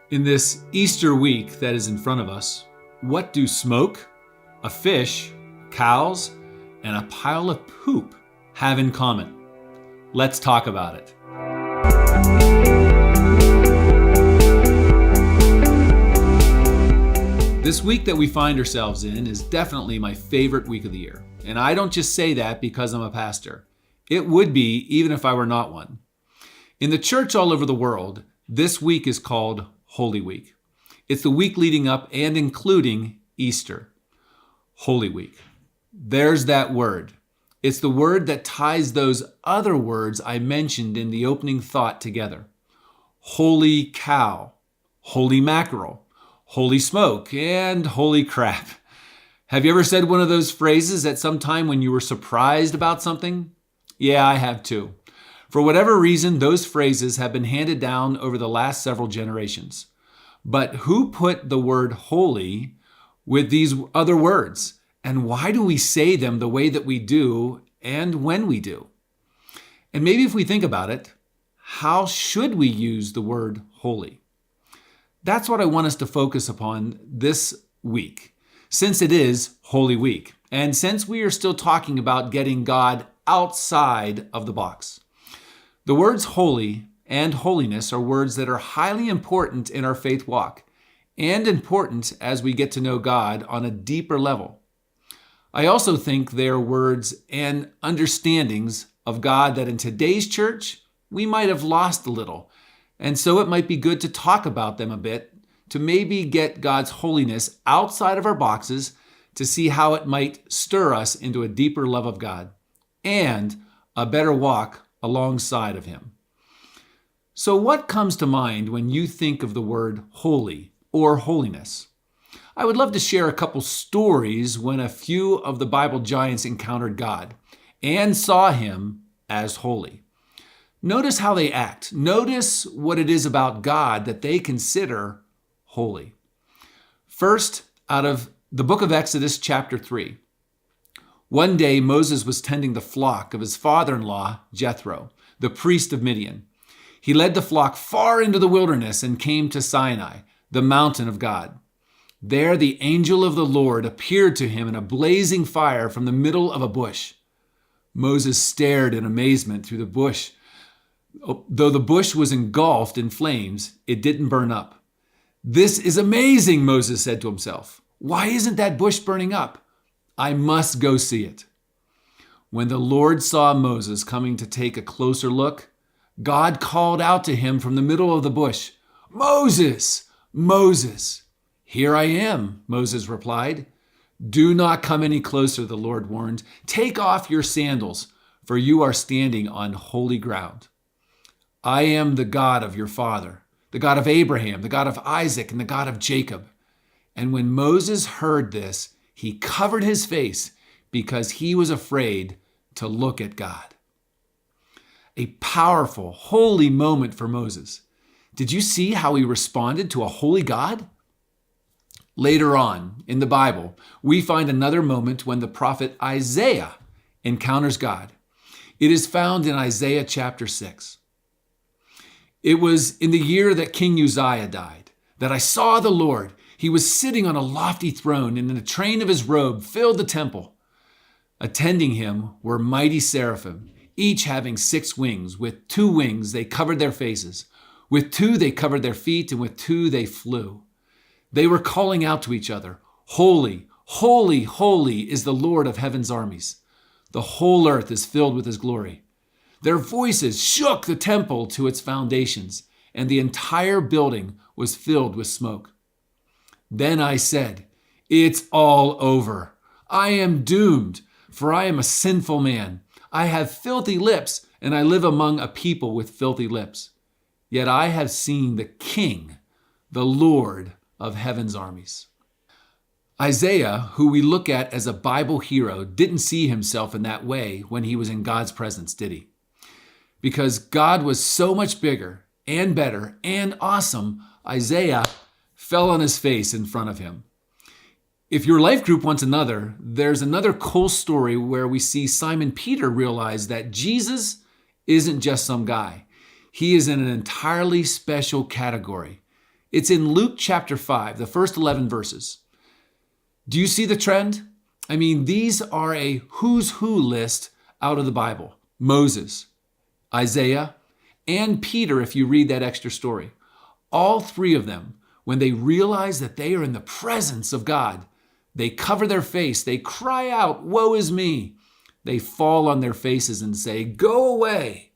In this Easter week that is in front of us, what do smoke, a fish, cows, and a pile of poop have in common? Let's talk about it. This week that we find ourselves in is definitely my favorite week of the year. And I don't just say that because I'm a pastor. It would be even if I were not one. In the church all over the world, this week is called Holy Week. It's the week leading up and including Easter. Holy Week. There's that word. It's the word that ties those other words I mentioned in the opening thought together. Holy cow, holy mackerel, holy smoke, and holy crap. Have you ever said one of those phrases at some time when you were surprised about something? Yeah, I have too. For whatever reason, those phrases have been handed down over the last several generations. But who put the word holy with these other words? And why do we say them the way that we do and when we do? And maybe if we think about it, how should we use the word holy? That's what I want us to focus upon this week, since it is Holy Week, and since we are still talking about getting God outside of the box. The words holy and holiness are words that are highly important in our faith walk and important as we get to know God on a deeper level. I also think they are words and understandings of God that in today's church, we might have lost a little. And so it might be good to talk about them a bit to maybe get God's holiness outside of our boxes to see how it might stir us into a deeper love of God and a better walk alongside of Him. So what comes to mind when you think of the word holy or holiness? I would love to share a couple stories when a few of the Bible giants encountered God and saw Him as holy. Notice how they act. Notice what it is about God that they consider holy. First, out of the book of Exodus, chapter 3. One day, Moses was tending the flock of his father-in-law, Jethro, the priest of Midian. He led the flock far into the wilderness and came to Sinai, the mountain of God. There, the angel of the Lord appeared to him in a blazing fire from the middle of a bush. Moses stared in amazement through the bush. Though the bush was engulfed in flames, it didn't burn up. "This is amazing," Moses said to himself. "Why isn't that bush burning up? I must go see it." When the Lord saw Moses coming to take a closer look, God called out to him from the middle of the bush, "Moses, Moses." "Here I am," Moses replied. "Do not come any closer," the Lord warned. "Take off your sandals, for you are standing on holy ground. I am the God of your father, the God of Abraham, the God of Isaac, and the God of Jacob." And when Moses heard this, he covered his face because he was afraid to look at God. A powerful, holy moment for Moses. Did you see how he responded to a holy God? Later on in the Bible, we find another moment when the prophet Isaiah encounters God. It is found in Isaiah chapter 6. "It was in the year that King Uzziah died that I saw the Lord. He was sitting on a lofty throne, and in the train of his robe filled the temple. Attending him were mighty seraphim, each having 6 wings. With 2 wings they covered their faces. With 2 they covered their feet, and with 2 they flew. They were calling out to each other, 'Holy, holy, holy is the Lord of heaven's armies. The whole earth is filled with his glory.' Their voices shook the temple to its foundations, and the entire building was filled with smoke. Then I said, 'It's all over. I am doomed, for I am a sinful man. I have filthy lips, and I live among a people with filthy lips. Yet I have seen the King, the Lord of heaven's armies.'" Isaiah, who we look at as a Bible hero, didn't see himself in that way when he was in God's presence, did he? Because God was so much bigger and better and awesome, Isaiah fell on his face in front of him. If your life group wants another, there's another cool story where we see Simon Peter realize that Jesus isn't just some guy. He is in an entirely special category. It's in Luke chapter 5, the first 11 verses. Do you see the trend? I mean, these are a who's who list out of the Bible. Moses, Isaiah, and Peter, if you read that extra story. All three of them, when they realize that they are in the presence of God, they cover their face, they cry out, "Woe is me." They fall on their faces and say, "Go away."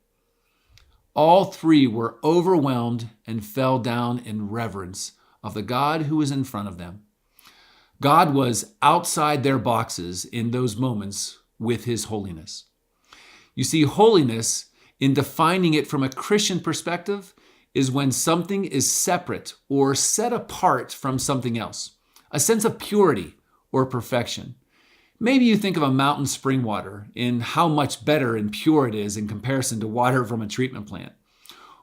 All three were overwhelmed and fell down in reverence of the God who was in front of them. God was outside their boxes in those moments with his holiness. You see, holiness, in defining it from a Christian perspective, is when something is separate or set apart from something else, a sense of purity or perfection. Maybe you think of a mountain spring water and how much better and pure it is in comparison to water from a treatment plant.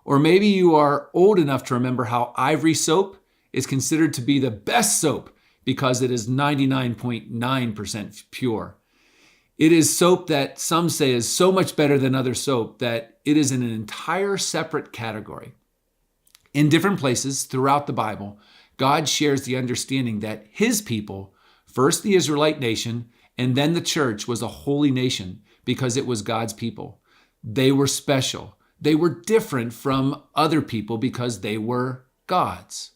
Or maybe you are old enough to remember how Ivory soap is considered to be the best soap because it is 99.9% pure. It is soap that some say is so much better than other soap that it is in an entire separate category. In different places throughout the Bible, God shares the understanding that his people, first the Israelite nation, and then the church, was a holy nation because it was God's people. They were special. They were different from other people because they were God's.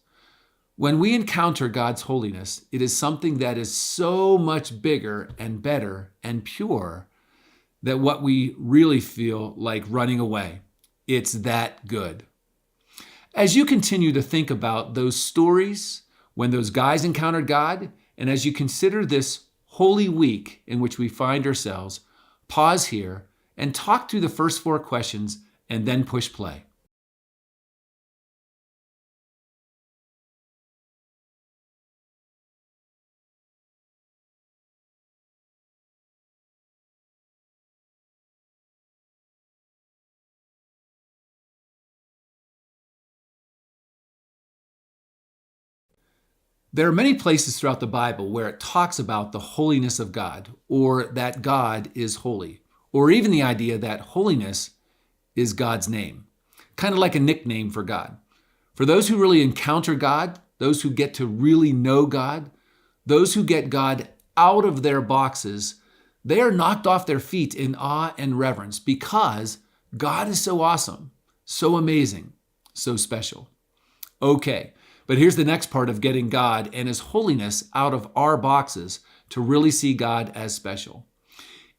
When we encounter God's holiness, it is something that is so much bigger and better and pure that what we really feel like running away. It's that good. As you continue to think about those stories when those guys encountered God, and as you consider this Holy Week in which we find ourselves, pause here and talk through the first 4 questions and then push play. There are many places throughout the Bible where it talks about the holiness of God, or that God is holy, or even the idea that holiness is God's name, kind of like a nickname for God. For those who really encounter God, those who get to really know God, those who get God out of their boxes, they are knocked off their feet in awe and reverence because God is so awesome, so amazing, so special. Okay. But here's the next part of getting God and his holiness out of our boxes to really see God as special.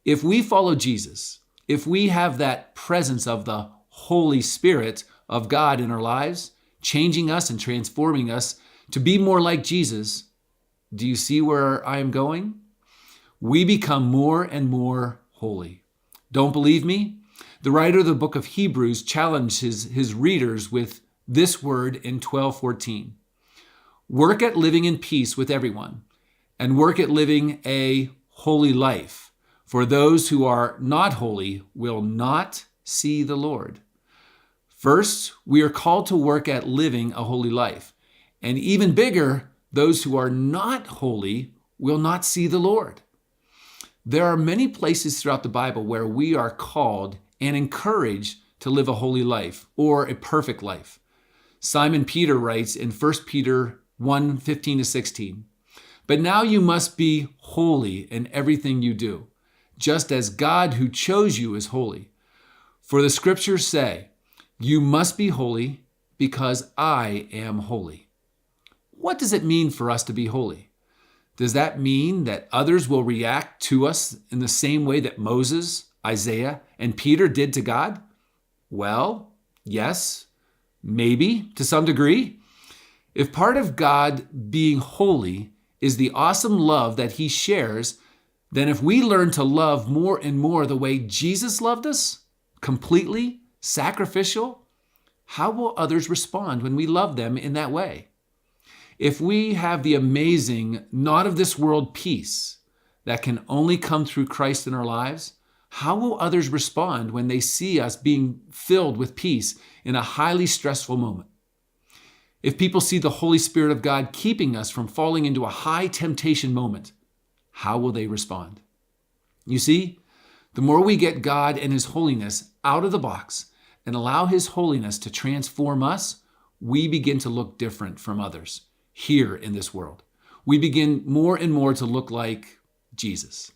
If we follow Jesus, if we have that presence of the Holy Spirit of God in our lives, changing us and transforming us to be more like Jesus, do you see where I am going? We become more and more holy. Don't believe me? The writer of the book of Hebrews challenges his readers with this word in 12:14. Work at living in peace with everyone, and work at living a holy life, for those who are not holy will not see the Lord. First, we are called to work at living a holy life, and even bigger, those who are not holy will not see the Lord. There are many places throughout the Bible where we are called and encouraged to live a holy life or a perfect life. Simon Peter writes in 1 Peter 1:15-16, "But now you must be holy in everything you do, just as God who chose you is holy. For the scriptures say, 'You must be holy because I am holy.'" What does it mean for us to be holy? Does that mean that others will react to us in the same way that Moses, Isaiah, and Peter did to God? Well, yes, maybe to some degree. If part of God being holy is the awesome love that he shares, then if we learn to love more and more the way Jesus loved us, completely, sacrificial, how will others respond when we love them in that way? If we have the amazing, not of this world peace that can only come through Christ in our lives, how will others respond when they see us being filled with peace in a highly stressful moment? If people see the Holy Spirit of God keeping us from falling into a high temptation moment, how will they respond? You see, the more we get God and his holiness out of the box and allow his holiness to transform us, we begin to look different from others here in this world. We begin more and more to look like Jesus.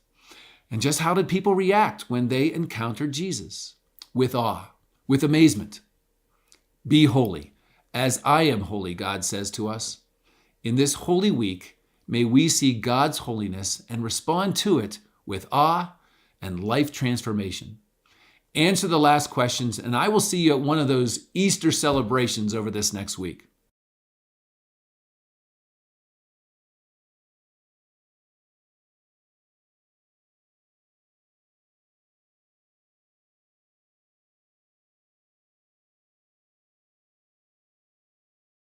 And just how did people react when they encountered Jesus? With awe, with amazement. Be holy, as I am holy, God says to us. In this holy week, may we see God's holiness and respond to it with awe and life transformation. Answer the last questions, and I will see you at one of those Easter celebrations over this next week.